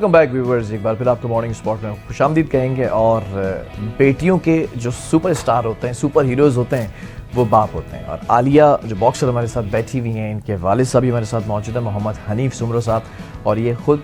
Welcome back viewers, एक बार फिर आपको मॉर्निंग स्पॉट में खुशामदीद कहेंगे। और बेटियों के जो सुपरस्टार होते हैं, सुपर हीरोज़ होते हैं, वो बाप होते हैं। और आलिया जो बॉक्सर हमारे साथ बैठी हुई हैं, इनके वालिद साहब भी हमारे साथ मौजूद है, मोहम्मद हनीफ सुमरो साहब। और ये खुद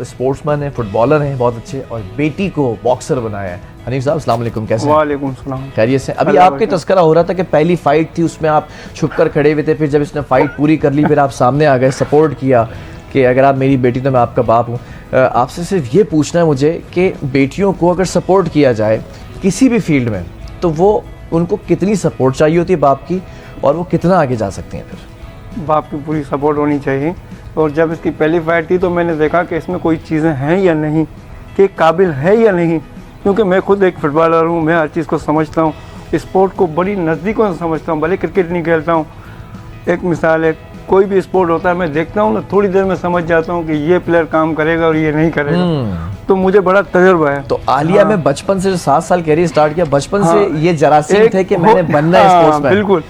स्पोर्ट्समैन है, फुटबॉलर हैं बहुत अच्छे, और बेटी को बॉक्सर बनाया है। हनीफ साहब अस्सलाम वालेकुम, कैसे हैं? वालेकुम सलाम, खैरियत से? अभी आपके तस्करा हो रहा था कि पहली फाइट थी, उसमें आप छुप कर खड़े हुए थे, फिर जब इसने फाइट पूरी कर ली फिर आप सामने आ गए, सपोर्ट किया कि अगर आप मेरी बेटी तो मैं आपका बाप हूँ। आपसे सिर्फ ये पूछना है मुझे कि बेटियों को अगर सपोर्ट किया जाए किसी भी फील्ड में, तो वो उनको कितनी सपोर्ट चाहिए होती है बाप की, और वो कितना आगे जा सकती हैं? फिर बाप की पूरी सपोर्ट होनी चाहिए। और जब इसकी पहली फाइट थी तो मैंने देखा कि इसमें कोई चीज़ें हैं या नहीं, कि काबिल है या नहीं, क्योंकि मैं खुद एक फुटबॉलर हूँ, मैं हर चीज़ को समझता हूँ, स्पोर्ट को बड़ी नज़दीकों से समझता हूँ। भले क्रिकेट नहीं खेलता हूँ, एक मिसाल है, कोई भी स्पोर्ट होता है मैं देखता हूँ ना, थोड़ी देर में समझ जाता हूँ कि ये प्लेयर काम करेगा और ये नहीं करेगा। तो मुझे बड़ा तजुर्बा है। तो आलिया में बचपन से 7 साल कैरियर स्टार्ट किया, बचपन से ये जरासीम थे कि मैंने बनना है स्पोर्ट्समैन। बिल्कुल।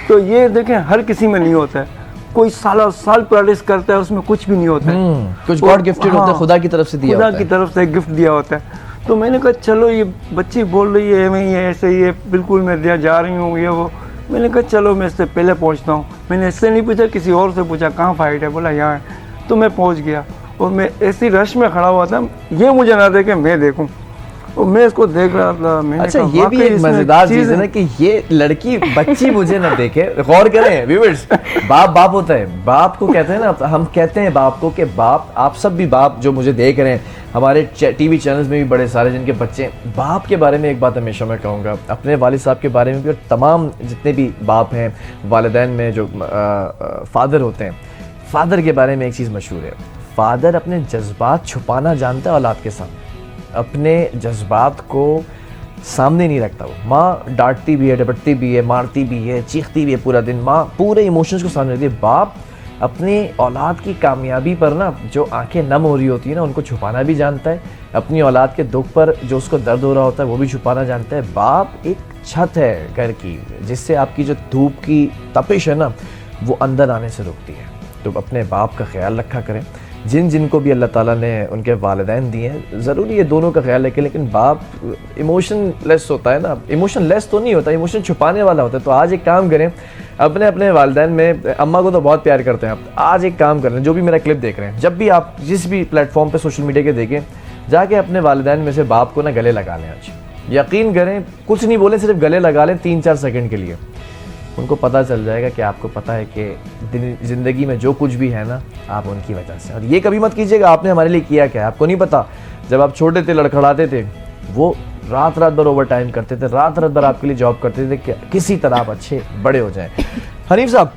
तो ये देखें हर किसी में नहीं होता है, कोई सालों साल प्रैक्टिस करता है, उसमें कुछ भी नहीं होता है। कुछ गॉड गिफ्टेड होता है, खुदा की तरफ से दिया होता है, खुदा की तरफ से गिफ्ट दिया होता है। तो मैंने कहा चलो ये बच्ची बोल रही है मैं ये ऐसे ही है, बिल्कुल मैं दिया जा रही हूँ ये वो। मैंने कहा चलो मैं इससे पहले पहुँचता हूँ। मैंने इससे नहीं पूछा, किसी और से पूछा कहाँ फाइट है, बोला यहाँ है। तो मैं पहुँच गया और मैं ऐसी रश में खड़ा हुआ था, ये मुझे ना देखे मैं देखूँ, और मैं इसको देख रहा था। मैंने अच्छा, ये भी एक मजेदार चीज है ना कि ये लड़की बच्ची मुझे ना देखे। गौर करें व्यूअर्स, बाप होता है, बाप को कहते हैं ना, हम कहते हैं बाप को कि बाप, आप सब भी बाप जो मुझे देख रहे हैं, हमारे टीवी चैनल्स में भी बड़े सारे जिनके बच्चे, बाप के बारे में एक बात हमेशा मैं कहूँगा, अपने वालिद साहब के बारे में भी, और तमाम जितने भी बाप हैं वालिदैन में जो फादर होते हैं, फादर के बारे में एक चीज़ मशहूर है, फादर अपने जज्बात छुपाना जानता है औलाद के सामने, अपने जज्बात को सामने नहीं रखता। वो माँ डांटती भी है, डपटती भी है, मारती भी है, चीखती भी है पूरा दिन, माँ पूरे इमोशंस को सामने रखती है। बाप अपनी औलाद की कामयाबी पर ना जो आंखें नम हो रही होती है ना, उनको छुपाना भी जानता है, अपनी औलाद के दुख पर जो उसको दर्द हो रहा होता है वो भी छुपाना जानता है। बाप एक छत है घर की, जिससे आपकी जो धूप की तपिश है ना, वो अंदर आने से रोकती है। तो अपने बाप का ख्याल रखा करें। जिनको भी अल्लाह ताला ने उनके वालिदैन दिए हैं, ज़रूरी है दोनों का ख्याल रखें, लेकिन बाप इमोशन लेस होता है ना, इमोशन लेस तो नहीं होता, इमोशन छुपाने वाला होता है। तो आज एक काम करें, अपने अपने वालिदैन में, अम्मा को तो बहुत प्यार करते हैं आप, आज एक काम करें, जो भी मेरा क्लिप देख रहे हैं, जब भी आप जिस भी प्लेटफॉर्म पे सोशल मीडिया के देखें, जाके अपने वालिदैन में से बाप को ना गले लगा लें। आज यकीन करें, कुछ नहीं बोले, सिर्फ गले लगा लें 3-4 सेकंड के लिए, उनको पता चल जाएगा कि आपको पता है कि ज़िंदगी में जो कुछ भी है ना, आप उनकी वजह से। और ये कभी मत कीजिएगा आपने हमारे लिए किया क्या है, आपको नहीं पता। जब आप छोटे थे, लड़खड़ाते थे, वो रात भर ओवर टाइम करते थे, रात भर आपके लिए जॉब करते थे कि किसी तरह आप अच्छे बड़े हो जाएं। हनीफ साहब,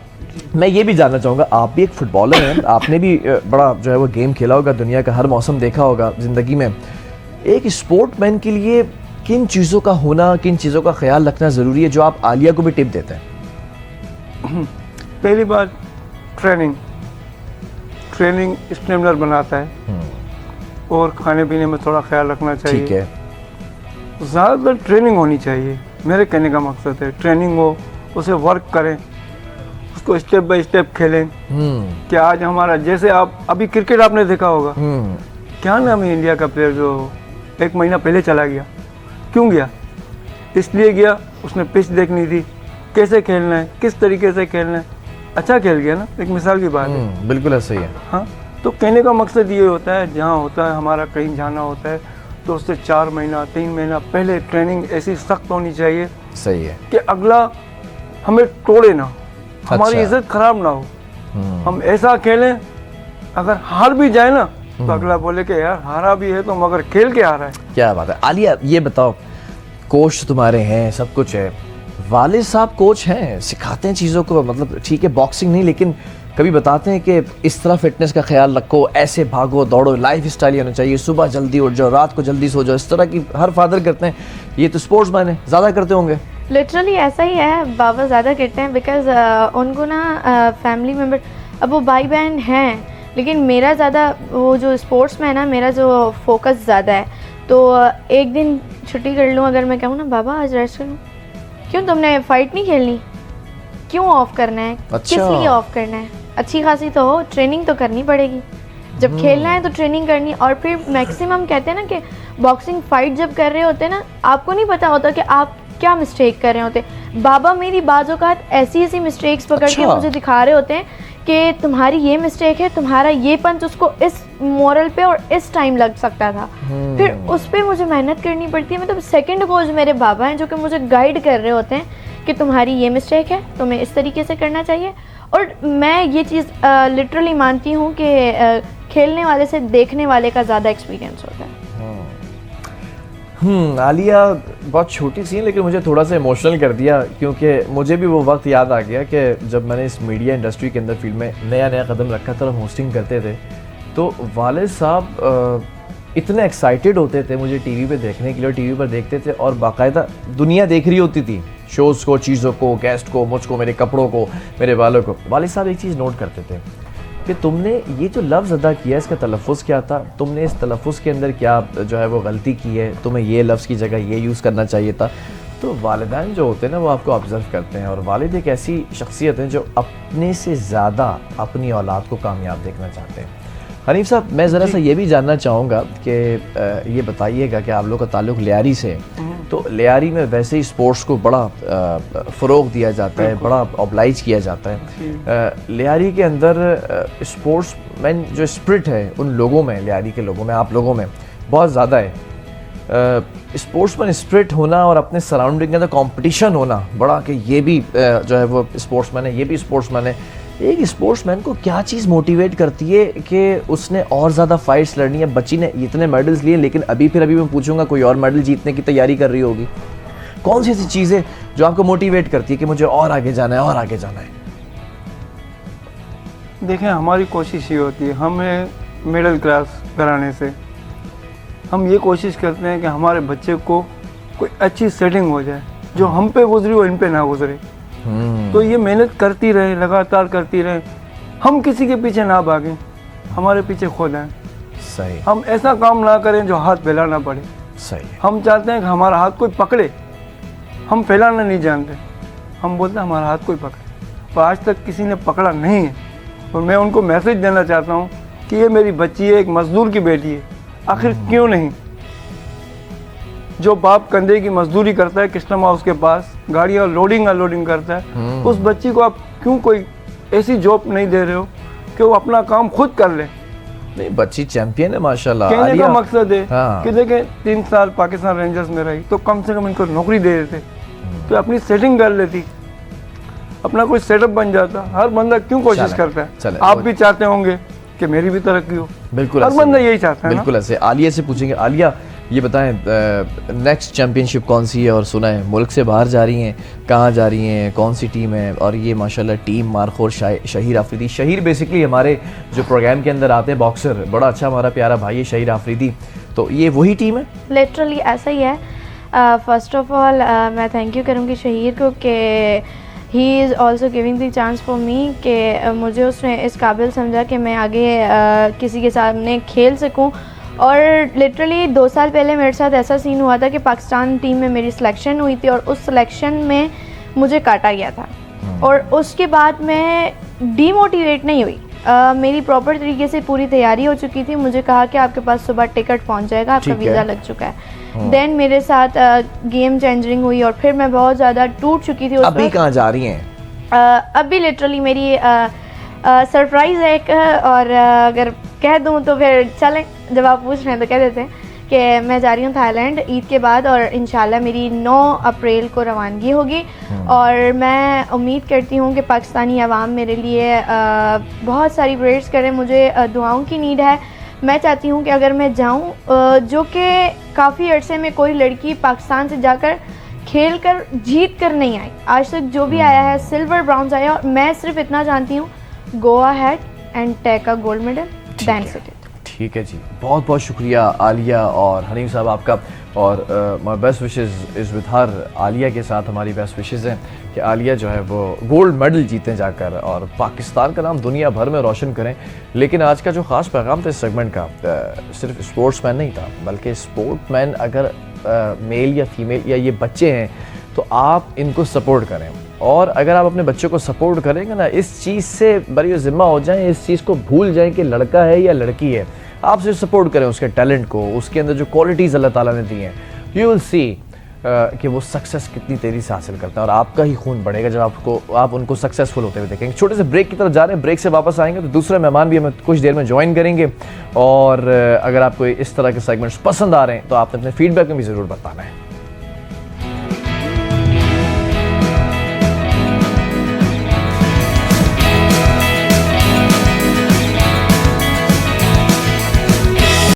मैं ये भी जानना चाहूँगा, आप भी एक फुटबॉलर हैं, आपने भी बड़ा जो है वो गेम खेला होगा, दुनिया का हर मौसम देखा होगा ज़िंदगी में। एक स्पोर्ट्समैन के लिए किन चीज़ों का होना, किन चीज़ों का ख्याल रखना ज़रूरी है, जो आप आलिया को भी टिप देते हैं? पहली बात, ट्रेनिंग स्टेमिनर बनाता है, और खाने पीने में थोड़ा ख्याल रखना चाहिए। ठीक है, ज़्यादातर ट्रेनिंग होनी चाहिए, मेरे कहने का मकसद है ट्रेनिंग हो, उसे वर्क करें, उसको स्टेप बाय स्टेप खेलें। कि आज हमारा, जैसे आप अभी क्रिकेट आपने देखा होगा, क्या नाम है इंडिया का प्लेयर जो 1 महीना पहले चला गया, क्यों गया? इसलिए गया, उसने पिच देखनी थी, कैसे खेलना है, किस तरीके से खेलना है, अच्छा खेल गया ना, एक मिसाल की बात है। बिल्कुल ऐसा ही है। हाँ, तो कहने का मकसद ये होता है, जहाँ होता है हमारा कहीं जाना होता है, तो उससे 4 महीना 3 महीना पहले ट्रेनिंग ऐसी सख्त होनी चाहिए, सही है, कि अगला हमें तोड़े ना, हमारी अच्छा। इज्जत खराब ना हो। हम ऐसा खेलें, अगर हार भी जाए ना, तो अगला बोले कि यार हारा भी है तो मगर खेल के हारा है। क्या बात है। आलिया, ये बताओ, कोच तुम्हारे हैं, सब कुछ है, वालिद साहब कोच हैं, सिखाते हैं चीज़ों को, मतलब ठीक है बॉक्सिंग नहीं, लेकिन कभी बताते हैं कि इस तरह फिटनेस का ख्याल रखो, ऐसे भागो दौड़ो, लाइफ स्टाइल होना चाहिए, सुबह जल्दी उठ जाओ, रात को जल्दी सो जाओ, इस तरह की हर फादर करते हैं। ये तो स्पोर्ट्समैन है, ज़्यादा करते होंगे। लिटरली ऐसा ही है, बाबा ज़्यादा करते हैं, बिकॉज उनको ना फैमिली मेम्बर, अब वो भाई बहन हैं, लेकिन मेरा ज़्यादा वो जो स्पोर्ट्समैन है, मेरा जो फोकस ज़्यादा है। तो एक दिन छुट्टी कर लूँ, अगर मैं कहूँ ना बाबा आज रेस्ट करूँ, क्यों तुमने फ़ाइट नहीं खेलनी, क्यों ऑफ करना है, अच्छा। किस लिए ऑफ करना है, अच्छी खासी तो हो, ट्रेनिंग तो करनी पड़ेगी। जब खेलना है तो ट्रेनिंग करनी। और फिर मैक्सिमम कहते हैं ना कि बॉक्सिंग फाइट जब कर रहे होते हैं ना, आपको नहीं पता होता कि आप क्या मिस्टेक कर रहे होते। बाबा मेरी बाजों का ऐसी ऐसी मिस्टेक्स पकड़ के मुझे दिखा रहे होते हैं कि तुम्हारी ये मिस्टेक है, तुम्हारा ये पंच उसको इस मोरल पे और इस टाइम लग सकता था। फिर उस पर मुझे मेहनत करनी पड़ती है। मतलब सेकंड कोच मेरे बाबा हैं जो कि मुझे गाइड कर रहे होते हैं कि तुम्हारी ये मिस्टेक है, तुम्हें इस तरीके से करना चाहिए। और मैं ये चीज़ लिटरली मानती हूँ कि खेलने वाले से देखने वाले का ज़्यादा एक्सपीरियंस होता है। आलिया बहुत छोटी सी है लेकिन मुझे थोड़ा सा इमोशनल कर दिया, क्योंकि मुझे भी वो वक्त याद आ गया कि जब मैंने इस मीडिया इंडस्ट्री के अंदर फील्ड में नया नया कदम रखा था और होस्टिंग करते थे, तो वालिद साहब इतने एक्साइटेड होते थे मुझे टीवी पे देखने के लिए, और टीवी पर देखते थे और बाकायदा दुनिया देख रही होती थी, शोज़ को, चीज़ों को, गेस्ट को, मुझको, मेरे कपड़ों को, मेरे बालों को। वालिद साहब एक चीज़ नोट करते थे कि तुमने ये जो लफ्ज़ अदा किया इसका तलफ़ुज़ क्या था, तुमने इस तलफ़ुज़ के अंदर क्या जो है वो गलती की है, तुम्हें ये लफ्ज़ की जगह ये यूज़ करना चाहिए था। तो वालिदैन जो होते हैं ना वो आपको ऑब्ज़र्व करते हैं, और वालिद एक ऐसी शख्सियत है जो अपने से ज़्यादा अपनी औलाद को कामयाब देखना चाहते हैं। हनीफ साहब, मैं ज़रा सा ये भी जानना चाहूँगा कि ये बताइएगा कि आप लोग का ताल्लुक़ लियारी से है, तो लियारी में वैसे ही स्पोर्ट्स को बड़ा फ़रोग़ दिया जाता है, बड़ा ऑब्लाइज किया जाता है। लियारी के अंदर स्पोर्ट्स मैन जो स्पिरिट है उन लोगों में, लियारी के लोगों में, आप लोगों में बहुत ज़्यादा है। स्पोर्ट्समैन स्पिरिट होना और अपने सराउंडिंग के अंदर कंपटीशन होना बड़ा, कि ये भी जो है वो स्पोर्ट्समैन है, ये भी स्पोर्ट्समैन है। एक स्पोर्ट्समैन को क्या चीज़ मोटिवेट करती है कि उसने और ज़्यादा फाइट्स लड़नी है? बच्ची ने इतने मेडल्स लिए लेकिन अभी मैं पूछूंगा कोई और मेडल जीतने की तैयारी कर रही होगी। कौन सी ऐसी चीज़ें जो आपको मोटिवेट करती है कि मुझे और आगे जाना है और आगे जाना है? देखें, हमारी कोशिश ये होती है, हमें मिडिल क्लास घराने से हम ये कोशिश करते हैं कि हमारे बच्चे को कोई अच्छी सेटिंग हो जाए, जो हम पे गुजरी वो इन पे ना गुजरे। तो ये मेहनत करती रहे, लगातार करती रहे, हम किसी के पीछे ना भागें, हमारे पीछे खुद आए। सही। हम ऐसा काम ना करें जो हाथ फैलाना पड़े। सही। हम चाहते हैं कि हमारा हाथ कोई पकड़े, हम फैलाना नहीं जानते, हम बोलते हैं हमारा हाथ कोई पकड़े, पर आज तक किसी ने पकड़ा नहीं है। और मैं उनको मैसेज देना चाहता हूँ कि ये मेरी बच्ची है, एक मजदूर की बेटी है, आखिर क्यों नहीं? जो बाप कंधे की मजदूरी करता है कस्टम हाउस के पास, गाड़ियाँ लोडिंग अनलोडिंग करता है, उस बच्ची को आप क्यों कोई ऐसी जॉब नहीं दे रहे हो कि वो अपना काम खुद कर ले? नहीं, बच्ची चैंपियन है माशाल्लाह। कहने का मकसद है हाँ। कि देखें 3 साल पाकिस्तान रेंजर्स में रही तो कम से कम इनको नौकरी दे देते, तो अपनी सेटिंग कर लेती, अपना कोई सेटअप बन जाता। हर बंदा क्यों कोशिश करता है? आप भी चाहते होंगे कि मेरी भी तरक्की हो। बिल्कुल, हर बंदा यही चाहता है। बिल्कुल ऐसे। आलिया से पूछेंगे, आलिया ये बताएं नेक्स्ट चैम्पियनशिप कौन सी है? और सुना है मुल्क से बाहर जा रही हैं, कहाँ जा रही हैं, कौन सी टीम है? और ये माशाल्लाह team markhor Shaheer Afridi, Shaheer basically हमारे जो प्रोग्राम के अंदर आते हैं बॉक्सर, बड़ा अच्छा हमारा प्यारा भाई है शहीर आफरीदी, तो ये वही टीम है? लिटरली ऐसा ही है। फर्स्ट ऑफ ऑल मैं थैंक यू करूँगी शहीर को कि he is also giving the chance for me, कि मुझे उसने इस काबिल समझा कि मैं आगे किसी के सामने खेल सकूं। और लिटरली 2 साल पहले मेरे साथ ऐसा सीन हुआ था कि पाकिस्तान टीम में मेरी सिलेक्शन हुई थी और उस सिलेक्शन में मुझे काटा गया था, और उसके बाद मैं डीमोटिवेट नहीं हुई। मेरी प्रॉपर तरीके से पूरी तैयारी हो चुकी थी। मुझे कहा कि आपके पास सुबह टिकट पहुंच जाएगा, आपका वीज़ा लग चुका है। देन मेरे साथ गेम चेंजिंग हुई और फिर मैं बहुत ज़्यादा टूट चुकी थी। अभी कहाँ जा रही हैं? अभी लिटरली मेरी सरप्राइज़ है एक, और अगर कह दूँ तो फिर चलें, जब आप पूछ रहे हैं तो कह देते हैं कि मैं जा रही हूँ थाईलैंड ईद के बाद, और इंशाल्लाह मेरी 9 अप्रैल को रवानगी होगी। और मैं उम्मीद करती हूँ कि पाकिस्तानी अवाम मेरे लिए बहुत सारी प्रेयर्स करें, मुझे दुआओं की नीड है। मैं चाहती हूँ कि अगर मैं जाऊँ, जो कि काफ़ी अरसे में कोई लड़की पाकिस्तान से जाकर खेल कर जीत कर नहीं आई, आज तक जो भी आया है सिल्वर ब्राउन्स आया, और मैं सिर्फ इतना जानती हूँ, go ahead and take a gold medal, then sit it. ठीक है जी, बहुत बहुत शुक्रिया आलिया और हनीफ साहब आपका। और my best wishes is with her. Alia के साथ हमारी बेस्ट विशेज़ हैं कि आलिया जो है वो गोल्ड मेडल जीतें जाकर और पाकिस्तान का नाम दुनिया भर में रोशन करें। लेकिन आज का जो ख़ास पैगाम था इस सेगमेंट का, सिर्फ स्पोर्ट्समैन नहीं था, बल्कि स्पोर्ट्समैन अगर मेल या फीमेल या ये बच्चे हैं तो आप इनको सपोर्ट करें। और अगर आप अपने बच्चों को सपोर्ट करेंगे ना, इस चीज़ से बरी ज़िम्मा हो जाएं, इस चीज़ को भूल जाएं कि लड़का है या लड़की है। आप सिर्फ सपोर्ट करें उसके टैलेंट को, उसके अंदर जो क्वालिटीज़ अल्लाह ताला ने दी हैं, यू विल सी कि वो सक्सेस कितनी तेज़ी से हासिल करता है, और आपका ही खून बढ़ेगा जब आप उनको सक्सेसफुल होते हुए देखेंगे। छोटे से ब्रेक की तरफ जा रहे हैं, ब्रेक से वापस आएंगे तो दूसरा मेहमान भी हमें कुछ देर में ज्वाइन करेंगे। और अगर आपको इस तरह के सेगमेंट्स पसंद आ रहे हैं तो आपने अपने फीडबैक में भी ज़रूर बताना है।